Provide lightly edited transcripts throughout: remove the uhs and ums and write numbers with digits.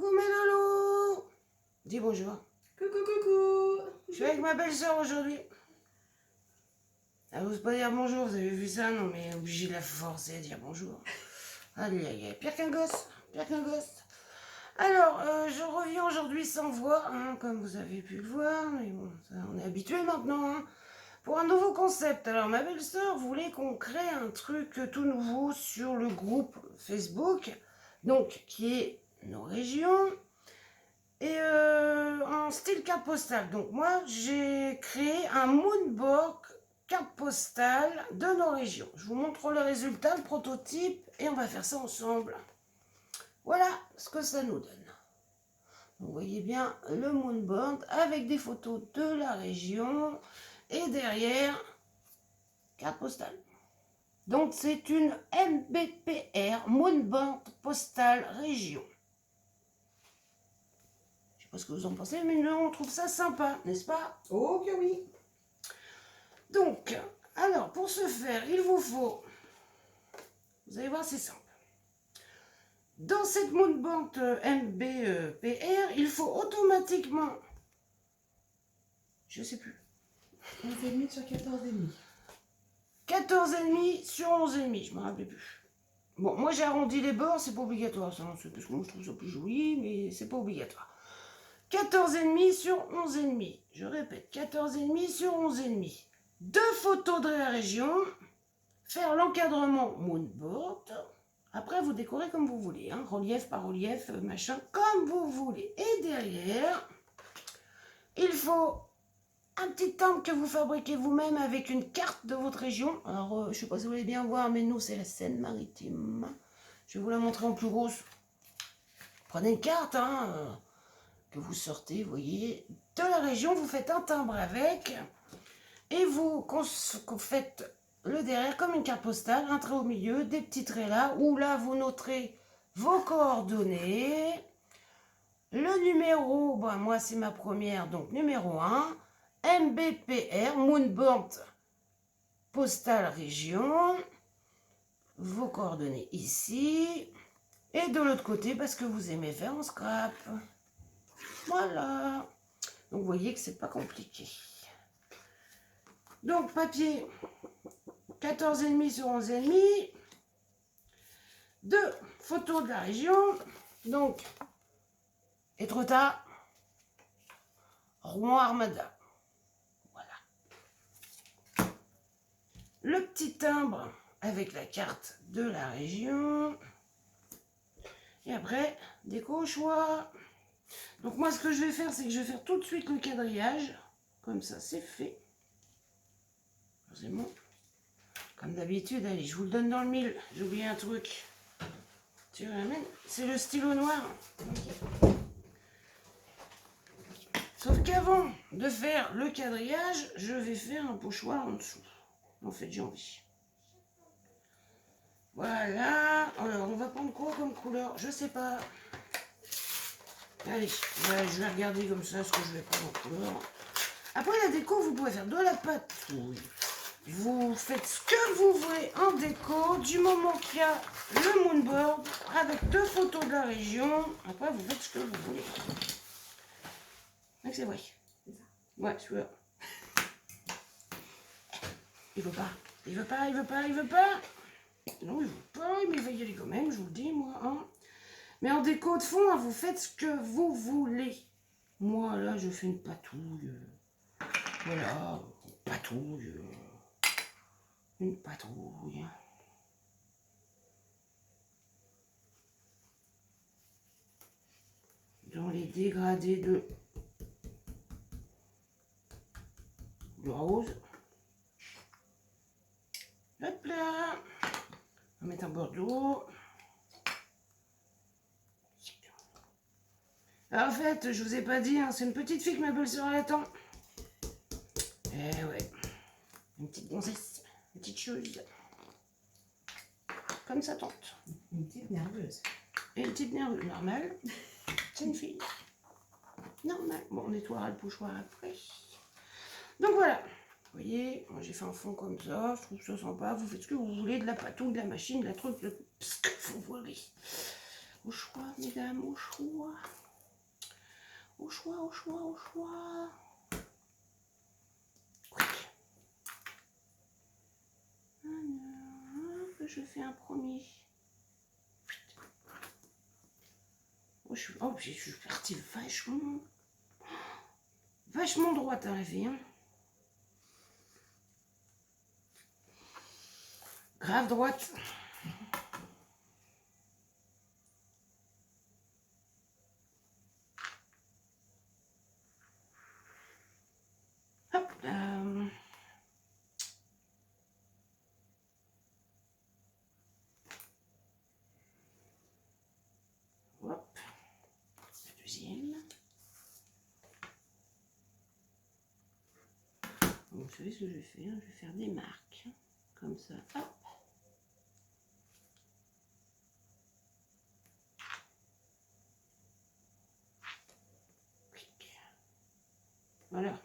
Coucou mes loulous. Dis bonjour. Coucou, coucou. Je suis avec ma belle-sœur aujourd'hui. Elle n'ose pas dire bonjour, vous avez vu ça? Non mais obligé de la forcer à dire bonjour. Allez, allez, pire qu'un gosse, pire qu'un gosse. Alors, je reviens aujourd'hui sans voix, hein, comme vous avez pu le voir, mais bon, ça, on est habitué maintenant, hein, pour un nouveau concept. Alors, ma belle-sœur voulait qu'on crée un truc tout nouveau sur le groupe Facebook, donc, qui est nos régions, et en style carte postale. Donc, moi, j'ai créé un moodboard carte postale de nos régions. Je vous montre le résultat, le prototype, et on va faire ça ensemble. Voilà ce que ça nous donne. Vous voyez bien le moodboard avec des photos de la région et derrière, carte postale. Donc c'est une MBPR, moodboard postale région. Je ne sais pas ce que vous en pensez, mais nous on trouve ça sympa, n'est-ce pas? Oh que oui. Donc, alors pour ce faire, il vous faut, vous allez voir, c'est simple. Dans cette moodboard MBPR, il faut automatiquement, je sais plus, 11,5 sur 14,5. 14,5 sur 11,5, je ne me rappelais plus. Bon, moi j'ai arrondi les bords, c'est pas obligatoire, ça, parce que moi je trouve ça plus joli, mais c'est pas obligatoire. 14,5 sur 11,5, je répète, 14,5 sur 11,5. Deux photos de la région, faire l'encadrement moodboard. Après, vous décorez comme vous voulez, hein, relief par relief, machin, comme vous voulez. Et derrière, il faut un petit timbre que vous fabriquez vous-même avec une carte de votre région. Alors, je ne sais pas si vous voulez bien voir, mais nous, c'est la Seine-Maritime. Je vais vous la montrer en plus grosse. Prenez une carte, hein, que vous sortez, vous voyez, de la région. Vous faites un timbre avec et vous faites le derrière comme une carte postale, un trait au milieu, des petits traits là, où là, vous noterez vos coordonnées. Le numéro, ben, moi, c'est ma première, donc numéro 1. MBPR, Moodboard Postal Région, vos coordonnées ici, et de l'autre côté, parce que vous aimez faire en scrap. Voilà. Donc, vous voyez que c'est pas compliqué. Donc, papier 14,5 sur 11,5. Deux photos de la région. Donc, Étretat, Rouen Armada. Le petit timbre avec la carte de la région. Et après, déco au choix. Donc moi, ce que je vais faire, c'est que je vais faire tout de suite le quadrillage. Comme ça, c'est fait. C'est bon. Comme d'habitude, allez, je vous le donne dans le mille. J'ai oublié un truc. Tu ramènes. C'est le stylo noir. Sauf qu'avant de faire le quadrillage, je vais faire un pochoir en dessous. En fait, j'ai envie. Voilà. Alors, on va prendre quoi comme couleur? Je sais pas. Allez, je vais regarder comme ça ce que je vais prendre en couleur. Après la déco, vous pouvez faire de la patouille. Vous faites ce que vous voulez en déco, du moment qu'il y a le moodboard avec deux photos de la région. Après, vous faites ce que vous voulez. Donc, c'est vrai. C'est ça. Ouais, celui-là. Il veut pas. Il veut pas, il veut pas, il veut pas. Non, il veut pas, mais il va y aller quand même, je vous le dis, moi. Hein. Mais en déco de fond, hein, vous faites ce que vous voulez. Moi, là, je fais une patouille. Voilà, une patouille. Une patrouille. Dans les dégradés de rose. Hop là. On va mettre un bordeaux. Alors, en fait, je vous ai pas dit, hein, c'est une petite fille que ma belle-sœur attend. Eh ouais. Une petite gonzesse. Une petite chose. Comme sa tante. Une petite nerveuse. Et une petite nerveuse. Normal. C'est une fille. Normal. Bon, on nettoiera le pochoir après. Donc voilà. Vous voyez, moi j'ai fait un fond comme ça. Je trouve ça sympa. Vous faites ce que vous voulez. De la patouille, de la machine, de la truc, de ce que vous voulez. Au choix, mesdames, au choix. Au choix, au choix, au choix. Alors, je fais un premier. Oh, je suis partie vachement droite à la vie. Hein. Grave droite. Hop. Hop. La deuxième. Donc, vous savez ce que je vais faire? Je vais faire des marques. Comme ça. Hop. Voilà.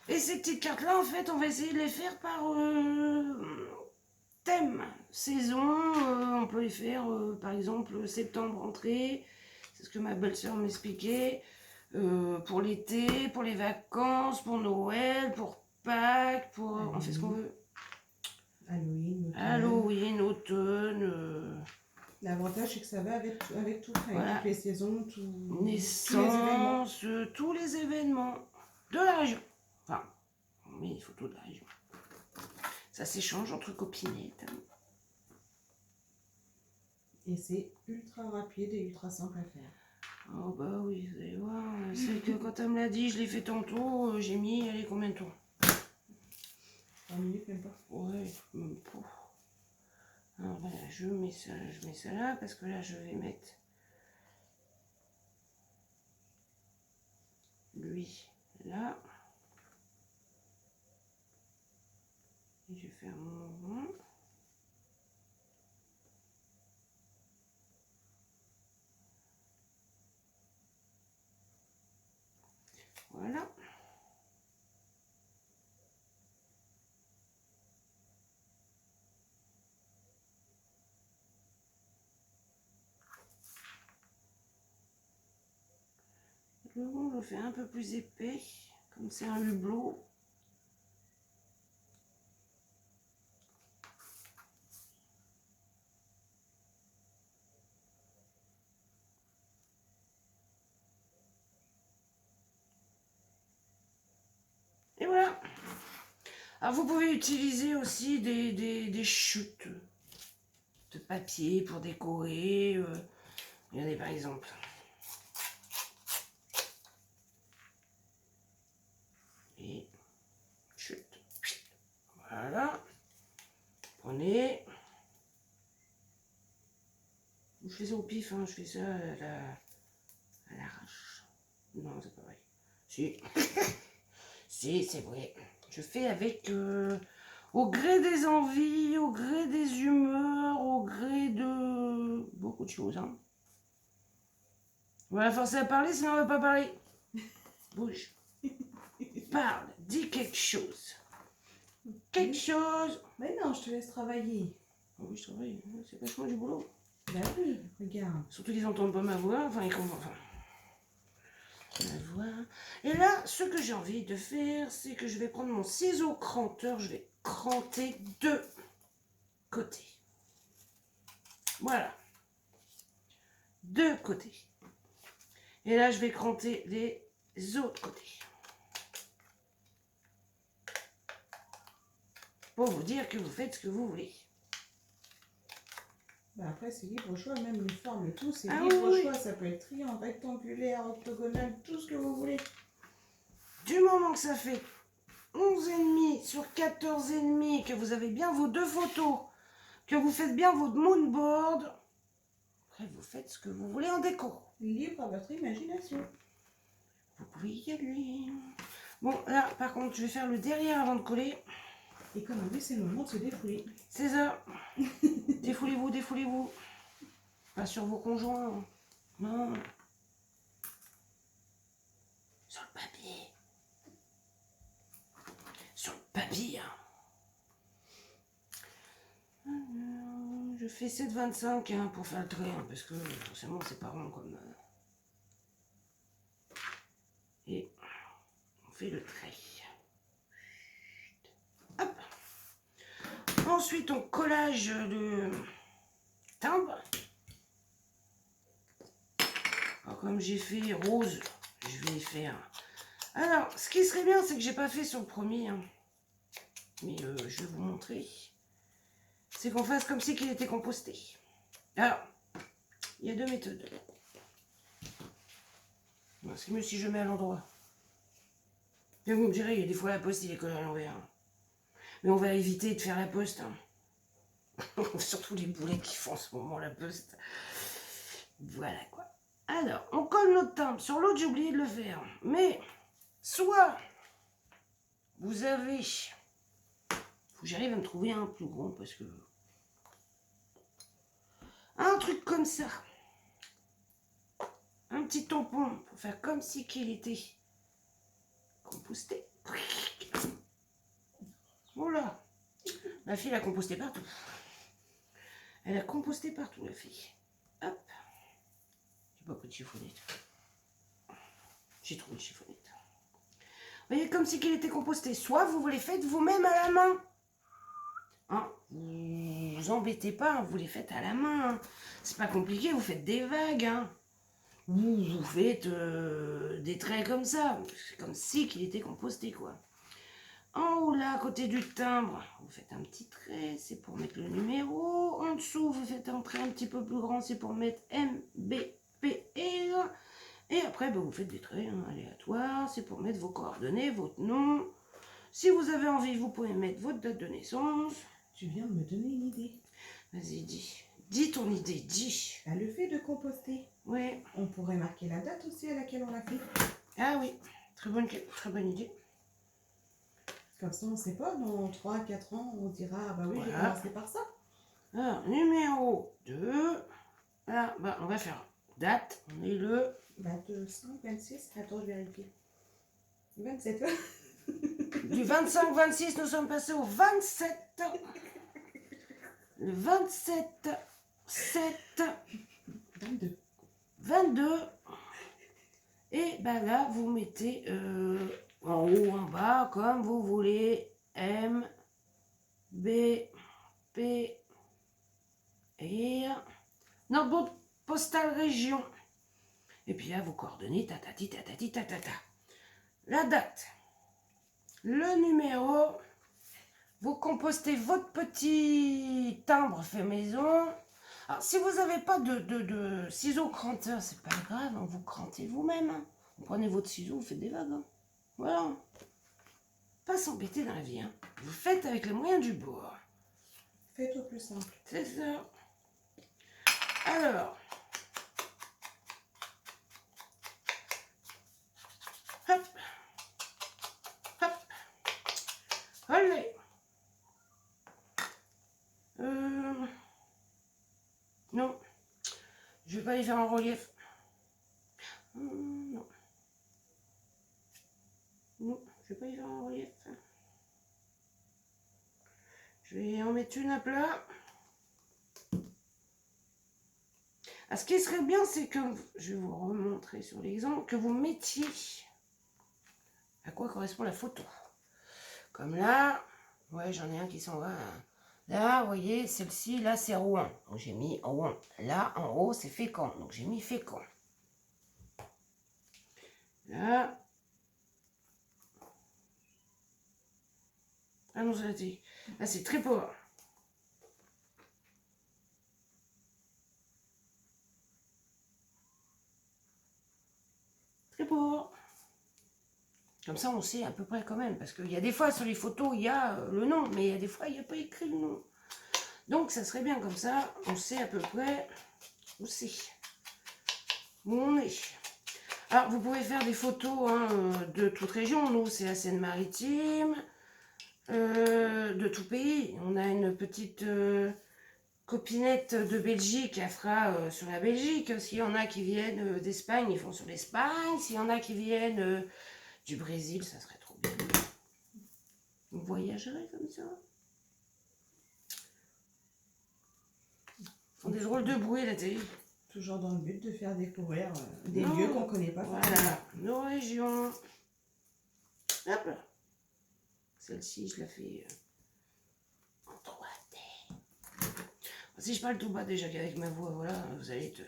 Et ces petites cartes-là, en fait, on va essayer de les faire par thème, saison. On peut les faire, par exemple, septembre, rentrée. C'est ce que ma belle-sœur m'expliquait. Pour l'été, pour les vacances, pour Noël, pour Pâques, pour... On fait ce qu'on veut. Halloween, automne. Halloween, automne. L'avantage, c'est que ça va avec tout, avec Voilà. toutes les saisons, tous les événements. Naissance, tous les événements de la région. Enfin, on met les photos de la région. Ça s'échange entre copinettes. Et c'est ultra rapide et ultra simple à faire. Oh bah oui, vous allez voir. C'est que quand elle me l'a dit, je l'ai fait tantôt. J'ai mis, allez, combien de temps? 3 minutes, même pas. Ouais, même pas. Alors voilà, je mets ça là parce que là, je vais mettre lui là. Et je vais faire mon rond. Voilà. Le rond, je le fais un peu plus épais, comme c'est un hublot. Et voilà. Alors vous pouvez utiliser aussi des chutes de papier pour décorer. Regardez par exemple. Et chute. Voilà. Prenez. Je fais ça au pif, hein. Je fais ça à l'arrache. Non, c'est pas vrai. Si. Si, c'est vrai. Je fais avec au gré des envies, au gré des humeurs, au gré de beaucoup de choses. Hein. On va la forcer à parler, sinon on va pas parler. Bouge. Parle, dis quelque chose. Quelque chose. Mais non, je te laisse travailler. Oh oui, je travaille, c'est vachement du boulot. Bah oui, regarde. Surtout qu'ils n'entendent pas ma voix, enfin ils comprennent. Ma voix. Et là, ce que j'ai envie de faire, c'est que je vais prendre mon ciseau cranteur, je vais cranter deux côtés. Voilà. Deux côtés. Et là, je vais cranter les autres côtés. Pour vous dire que vous faites ce que vous voulez. Bah après, c'est libre au choix, même les formes et tout, c'est Ah libre oui. au choix. Ça peut être triangle, rectangulaire, octogonal, tout ce que vous voulez. Du moment que ça fait 11,5 sur 14,5, que vous avez bien vos deux photos, que vous faites bien votre moonboard, après vous faites ce que vous voulez en déco. Libre à votre imagination. Vous pouvez y aller. Bon, là, par contre, je vais faire le derrière avant de coller. Et comme on dit, c'est le moment de se défouler. C'est ça. Défoulez-vous, défoulez-vous. Pas sur vos conjoints. Non. Sur le papier. Sur le papier. Alors, je fais 7,25 hein, pour faire le trait, hein, parce que forcément c'est pas rond comme... Et on fait le trait. Hop. Ensuite on collage le timbre. Alors, comme j'ai fait rose, je vais faire... Alors, ce qui serait bien, c'est que j'ai pas fait sur le premier, hein, mais je vais vous montrer. C'est qu'on fasse comme si qu'il était composté. Alors, il y a deux méthodes. C'est mieux si je mets à l'endroit. Vous me direz, il y a des fois la poste, il est collé à l'envers. Mais on va éviter de faire la poste. Hein. Surtout les boulets qui font en ce moment la poste. Voilà quoi. Alors, on colle notre timbre. Sur l'autre, j'ai oublié de le faire. Mais, soit vous avez... Faut que j'arrive à me trouver un plus gros parce que... Un truc comme ça. Un petit tampon pour faire comme si qu'il était composté. Voilà. La fille a composté partout. Elle a composté partout, la fille. Hop. J'ai pas pris de chiffonnette. J'ai trouvé une chiffonnette. Vous voyez, comme si qu'il était composté. Soit vous les faites vous-même à la main. Hein, vous embêtez pas, vous les faites à la main. Hein. C'est pas compliqué, vous faites des vagues. Hein. Vous faites des traits comme ça. C'est comme si qu'il était composté, quoi. En haut, là, à côté du timbre, vous faites un petit trait, c'est pour mettre le numéro. En dessous, vous faites un trait un petit peu plus grand, c'est pour mettre M, B, P, R. Et après, ben, vous faites des traits hein, aléatoires, c'est pour mettre vos coordonnées, votre nom. Si vous avez envie, vous pouvez mettre votre date de naissance. Tu viens de me donner une idée. Vas-y, dis. Dis ton idée, dis. Bah, le fait de composter, Oui. on pourrait marquer la date aussi à laquelle on l'a fait. Ah oui, très bonne idée. Comme ça, on ne sait pas, dans 3-4 ans, on dira, ah bah oui, j'ai Voilà. commencé par ça. Alors, numéro 2. Là, bah, on va faire date. On est le... 25, 26, attends, je vérifie. 27. Du 25-26, nous sommes passés au 27. Le 27, 7, 22. 22. Et ben là, vous mettez en haut, en bas, comme vous voulez. M, B, P, R. Notre boîte postale région. Et puis là, vos coordonnées, tatati, tatati, tatata. La date. Le numéro. Vous compostez votre petit timbre fait maison. Alors, si vous n'avez pas de ciseaux cranteurs, c'est pas grave, hein, vous crantez vous-même. Hein. Vous prenez votre ciseau, vous faites des vagues. Hein. Voilà. Pas s'embêter dans la vie. Hein. Vous faites avec les moyens du bord. Faites au plus simple. C'est ça. Alors. Hop. Hop. Allez. Non, je vais pas les faire en relief. Non. Non, je vais pas les faire en relief. Je vais en mettre une à plat. Ah, ce qui serait bien, c'est que, je vais vous remontrer sur l'exemple, que vous mettiez à quoi correspond la photo. Comme là, ouais, j'en ai un qui s'en va. Là, vous voyez, celle-ci, là, c'est Rouen. Donc, j'ai mis Rouen. Là, en haut, c'est Fécamp. Donc, j'ai mis Fécamp. Là. Ah non, ça dit. Là, c'est Tréport. Tréport. Comme ça, on sait à peu près quand même. Parce qu'il y a des fois, sur les photos, il y a le nom. Mais il y a des fois, il n'y a pas écrit le nom. Donc, ça serait bien comme ça. On sait à peu près où c'est. Où on est. Alors, vous pouvez faire des photos hein, de toute région. Nous, c'est la Seine-Maritime. De tout pays. On a une petite copinette de Belgique. Elle fera sur la Belgique. S'il y en a qui viennent d'Espagne, ils font sur l'Espagne. S'il y en a qui viennent du Brésil, ça serait trop bien. Vous voyagerez comme ça. font des drôles de bruit à la télé. Toujours dans le but de faire découvrir des Non, lieux qu'on connaît pas forcément. Voilà, nos régions. Hop là. Celle-ci, je la fais en 3D. Si je parle tout bas déjà qu'avec ma voix, voilà, vous allez être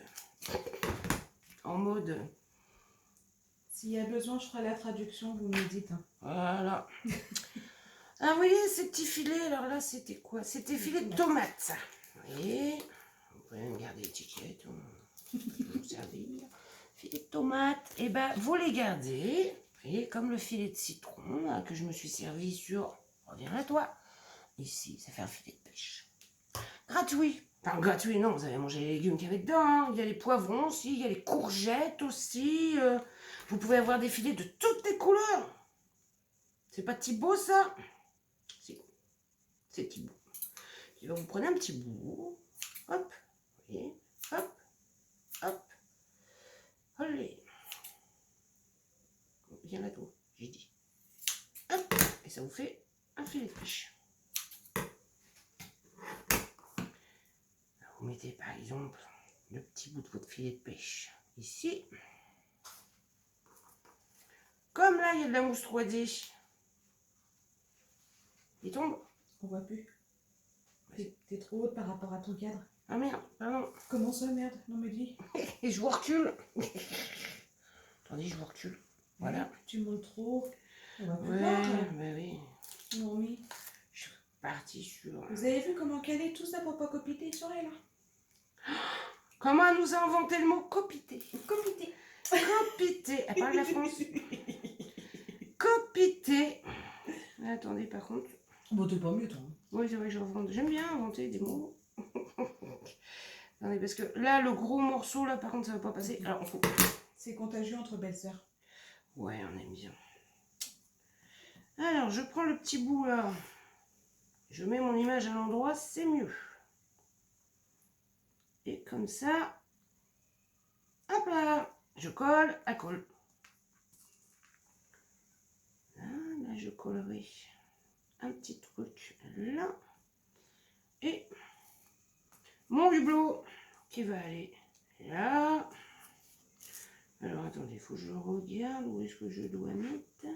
en mode... S'il y a besoin, je ferai la traduction, vous me dites. Hein. Voilà. Ah, vous voyez ces petits filets, alors là, c'était quoi? C'était filets de tomates, ça. Vous voyez, vous pouvez même garder l'étiquette, vous servir. Filets de tomates, et ben, vous les gardez. Vous voyez, comme le filet de citron, là, que je me suis servi sur... Reviens à toi. Ici, ça fait un filet de pêche. Gratuit. Enfin, gratuit, non, vous avez mangé les légumes qu'il y avait dedans. Hein. Il y a les poivrons aussi, il y a les courgettes aussi. Vous pouvez avoir des filets de toutes les couleurs. C'est pas Thibaut, ça? Si, c'est Thibaut. Et donc, vous prenez un petit bout. Hop, vous voyez, hop, hop. Allez. Viens là, toi, j'ai dit. Hop, et ça vous fait un filet de pêche. Vous mettez par exemple le petit bout de votre filet de pêche ici. Comme là, il y a de la mousse 3D. Il tombe. On voit plus. T'es trop haute par rapport à ton cadre. Ah merde, pardon. Comment ça, merde? Non, mais dis. Et je vous recule. Attendez, je vous recule. Voilà. Tu montes trop. On va plus Ouais, voir. bah oui. Non, oui. Je suis partie sur... Vous avez vu comment caler tout ça pour pas copiter sur elle? Comment elle nous a inventé le mot copiter? Copiter. Copiter. Elle parle de la France. Copiter. Attendez, par contre. Bon, t'es pas mieux, toi. Oui, c'est vrai que j'aime bien inventer des mots. Attendez, parce que là, le gros morceau, là, par contre, ça va pas passer. Alors, on coupe. C'est contagieux entre belles-sœurs. Ouais, on aime bien. Alors, je prends le petit bout, là. Je mets mon image à l'endroit, c'est mieux. Et comme ça, hop là, je colle, elle colle. Là, je collerai un petit truc là. Et mon hublot qui va aller là. Alors, attendez, il faut que je regarde où est-ce que je dois mettre.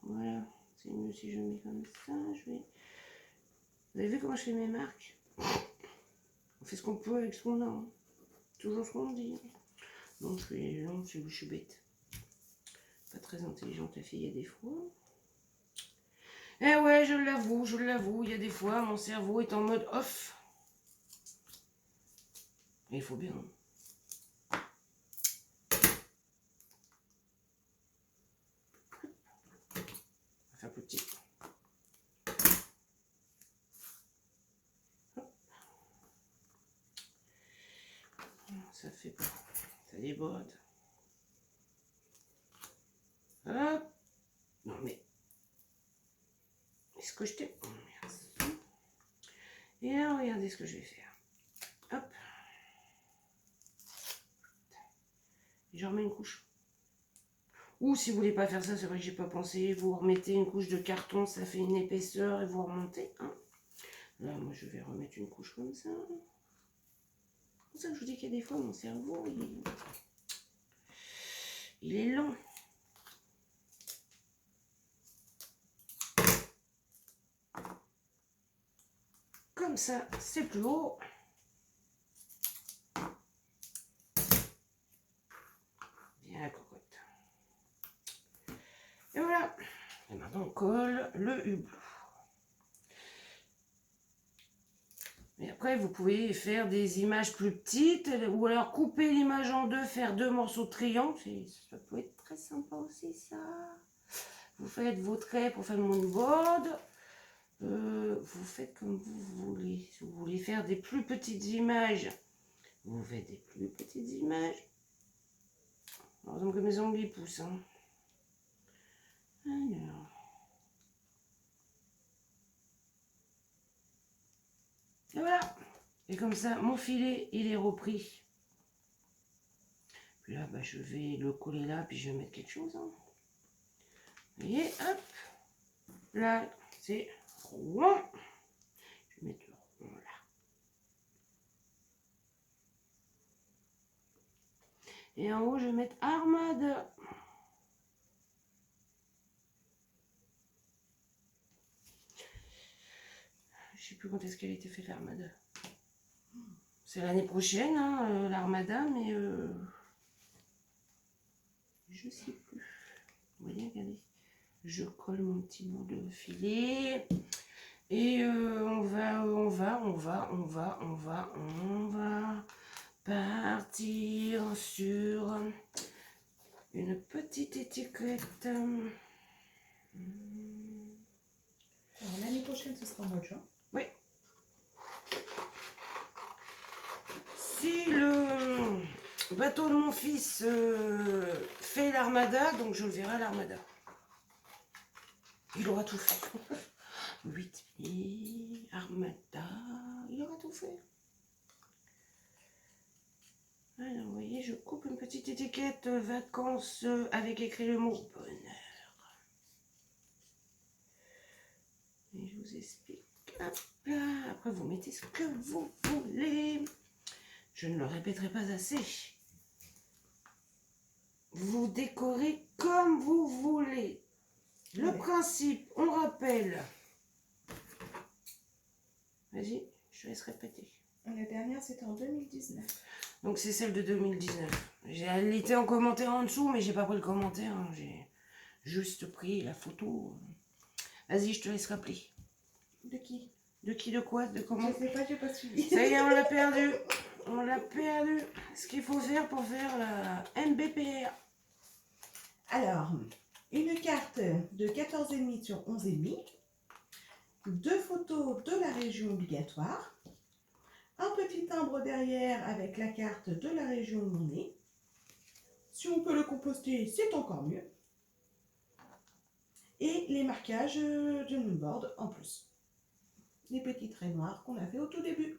Voilà, c'est mieux si je mets comme ça. Vous avez vu comment je fais mes marques? On fait ce qu'on peut avec ce qu'on a. Hein. Toujours ce qu'on dit. Non, je suis bête. Pas très intelligente, la fille, il y a des fois. Eh ouais, je l'avoue, il y a des fois, mon cerveau est en mode off. Et il faut bien. On va faire petit. Ça fait pas. Ça déborde. Hop. Non mais. Est-ce que je t'ai. Oh, merde. Et là, regardez ce que je vais faire. Hop. Et je remets une couche. Ou si vous voulez pas faire ça, c'est vrai que j'ai pas pensé, vous remettez une couche de carton, ça fait une épaisseur et vous remontez. Hein. Là, moi, je vais remettre une couche comme ça. C'est pour ça que je vous dis qu'il y a des fois, mon cerveau, il est lent. Comme ça, c'est plus haut. Bien la cocotte. Et voilà. Et maintenant, on colle le hublot. Et après, vous pouvez faire des images plus petites ou alors couper l'image en deux, faire deux morceaux de triangle. Ça peut être très sympa aussi, ça. Vous faites vos traits pour faire le moonboard. Vous faites comme vous voulez. Si vous voulez faire des plus petites images, vous faites des plus petites images. Par exemple, que mes ongles poussent. Hein. Alors. Et voilà. Et comme ça, mon filet, il est repris. Puis là, bah, je vais le coller là, puis je vais mettre quelque chose. Hein. Vous voyez, hop. Là, c'est Rouen. Je vais mettre Rouen là. Et en haut, je vais mettre Armada. Je sais plus quand est-ce qu'elle a été faite l'Armada. C'est l'année prochaine, hein, l'Armada, mais je sais plus. Vous voyez, regardez. Je colle mon petit bout de filet. Et on va partir sur une petite étiquette. Alors, l'année prochaine, ce sera en mois de juin. Oui. Si le bateau de mon fils fait l'Armada, donc je le verrai à l'Armada. Il aura tout fait. 8 Armada, il aura tout fait. Alors, vous voyez, je coupe une petite étiquette vacances avec écrit le mot bonheur. Et je vous explique. Hop là. Après, vous mettez ce que vous voulez. Je ne le répéterai pas assez. Vous décorez comme vous voulez. Le principe, on rappelle. Vas-y, je te laisse répéter. La dernière, c'était en 2019. Donc c'est celle de 2019. Elle était en commentaire en dessous, mais j'ai pas pris le commentaire. Hein. J'ai juste pris la photo. Vas-y, je te laisse rappeler. De qui? De qui, de quoi, de comment? Je sais pas, j'ai pas suivi. Ça y est, on l'a perdu. On l'a perdu. Ce qu'il faut faire pour faire la MBPR. Alors, une carte de 14,5 sur 11,5. 2 photos de la région obligatoire. Un petit timbre derrière avec la carte de la région où on est. Si on peut le composter, c'est encore mieux. Et les marquages de moonboard en plus. Les petits traits noirs qu'on a fait au tout début.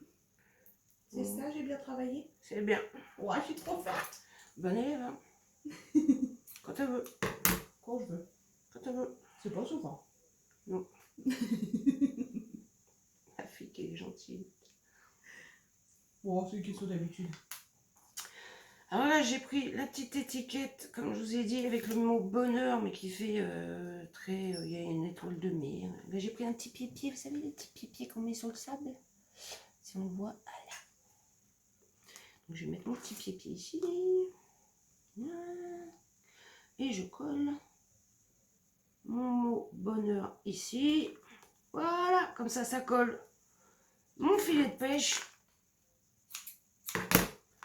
C'est ça, j'ai bien travaillé? C'est bien. Ouais, je suis trop forte. Bonne élève, hein. Quand elle veut. Quand je veux. Quand elle veut. C'est pas souvent. Non. La fille qui est gentille. Bon, c'est une question d'habitude. Alors là, j'ai pris la petite étiquette, comme je vous ai dit, avec le mot bonheur, mais qui fait très... Il y a une étoile de mer. Là, j'ai pris un petit pied-pied, vous savez, les petits pieds-pieds qu'on met sur le sable. Si on le voit, voilà. Donc, je vais mettre mon petit pied-pied ici. Voilà. Et je colle mon mot bonheur ici. Voilà, comme ça colle. Mon filet de pêche.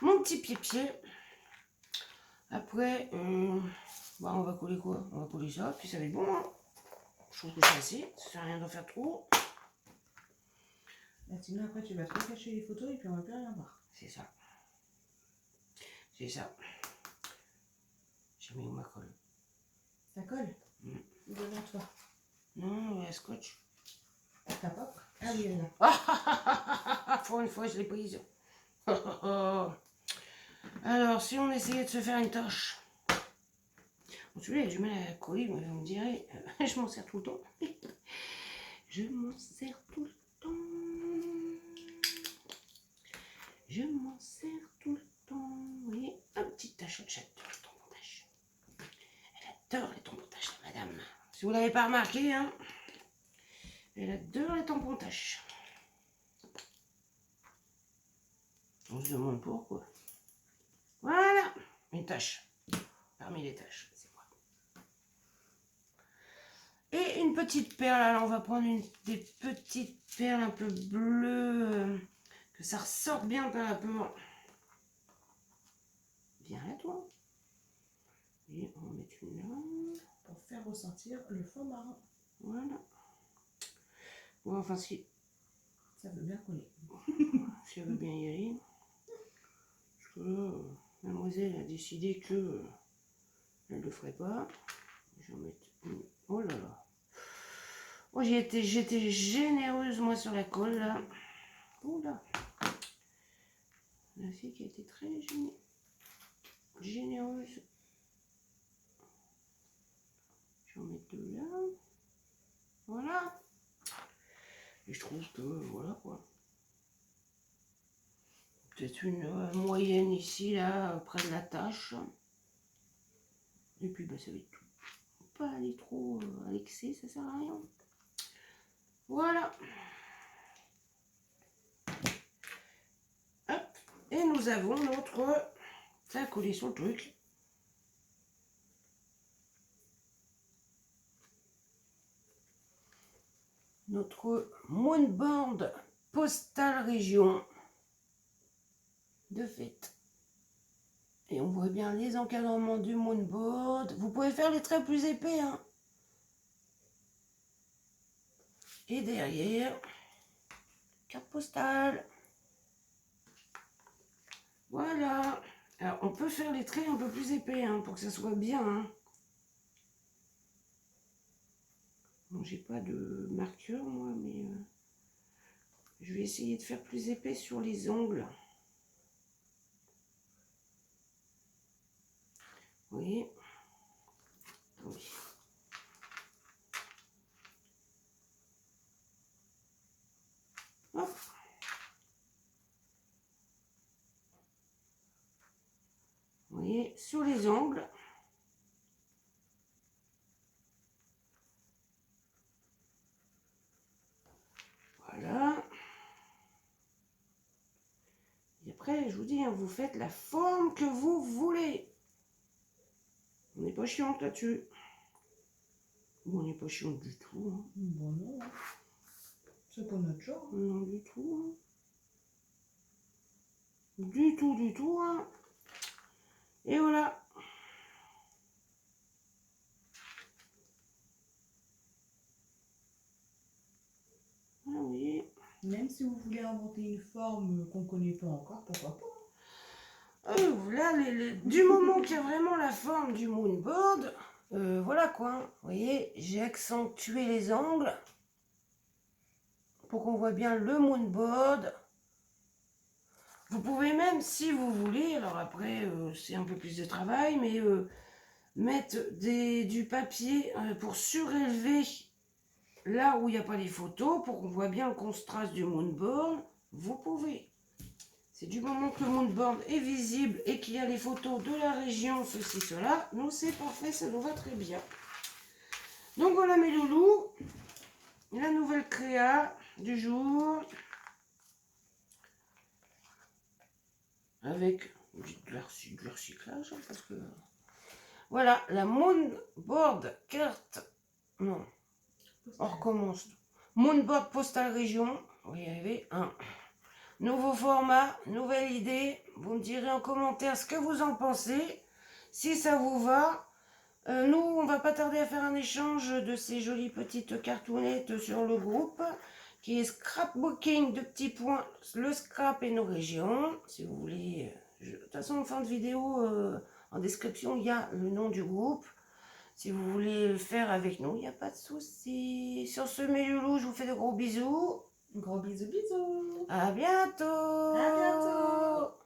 Mon petit pied-pied. Après, bah on va coller quoi? On va coller ça, puis ça va être bon. Hein, je trouve que c'est assez, ça sert à rien d'en faire trop. Bah, sinon, après, tu vas trop cacher les photos et puis on va plus rien voir. C'est ça. C'est ça. J'ai mis où ma colle? Ça colle? Devant toi. Non, la scotch. T'as pas? Ah oui, elle est là. Pour une fois, je l'ai prise. Alors, si on essayait de se faire une tâche. Bon, celui-là, j'ai du mal à coller, moi, vous me direz. Je m'en sers tout le temps. Je m'en sers tout le temps. Je m'en sers tout le temps. Vous voyez, un petit tache, j'adore les tampons taches. Elle adore les tampons taches, la madame. Si vous ne l'avez pas remarqué, hein, elle adore les tampons taches. On se demande pourquoi. Voilà, une tache. Parmi les taches, c'est moi. Et une petite perle. Alors, on va prendre des petites perles un peu bleues. Que ça ressorte bien par rapport. Viens là, toi. Et on va mettre une là. Pour faire ressortir le fond marron. Voilà. Bon, enfin, si Ça veut bien coller. elle veut bien y aller. Parce que là, mademoiselle a décidé que elle ne le ferait pas. Je vais en mettre une. Oh là là. Oh, j'étais généreuse, moi, sur la colle, là. Oh là. La fille qui a été très généreuse. Je vais en mettre deux là. Voilà. Et je trouve que, voilà quoi. Peut-être une moyenne ici, là, près de la tâche. Et puis, bah, ça va être tout. Faut pas aller trop à l'excès, ça sert à rien. Voilà. Hop. Et nous avons notre... Ça a collé sur le truc. Notre moonboard postal région de fête. Et on voit bien les encadrements du moonboard. Vous pouvez faire les traits plus épais, hein. Et derrière, carte postale. Voilà. Alors, on peut faire les traits un peu plus épais, hein, pour que ça soit bien, hein. Bon, j'ai pas de marqueur, moi, mais je vais essayer de faire plus épais sur les ongles. Oui. Oui. Hop. Vous voyez, sur les ongles. Voilà. Et après, je vous dis, hein, vous faites la forme que vous voulez. On n'est pas chiante là-dessus. Bon, on n'est pas chiante du tout. Hein. Bon, non. C'est pas notre genre. Non, du tout. Hein. Du tout, du tout. Hein. Et voilà. Ah oui. Même si vous voulez inventer une forme qu'on ne connaît pas encore, pourquoi pas. Là, du moment qu'il y a vraiment la forme du moonboard, voilà quoi. Vous voyez, j'ai accentué les angles pour qu'on voit bien le moonboard. Vous pouvez même, si vous voulez, alors après, c'est un peu plus de travail, mais mettre du papier pour surélever là où il n'y a pas les photos, pour qu'on voit bien le contraste du moonboard. Vous pouvez. C'est du moment que le moonboard est visible et qu'il y a les photos de la région, ceci, cela. Nous, c'est parfait, ça nous va très bien. Donc voilà mes loulous, la nouvelle créa du jour. Avec du recyclage, hein, parce que... Voilà, la moonboard carte... Non, on recommence. Moonboard postal région, on va y arriver, un... Nouveau format, nouvelle idée. Vous me direz en commentaire ce que vous en pensez. Si ça vous va, nous, on va pas tarder à faire un échange de ces jolies petites cartounettes sur le groupe, qui est scrapbooking de petits points, le scrap et nos régions. Si vous voulez, de toute façon, en fin de vidéo, en description, il y a le nom du groupe. Si vous voulez le faire avec nous, il n'y a pas de souci. Sur ce, mes loulous, je vous fais de gros bisous. Gros bisous, bisous. À bientôt. À bientôt.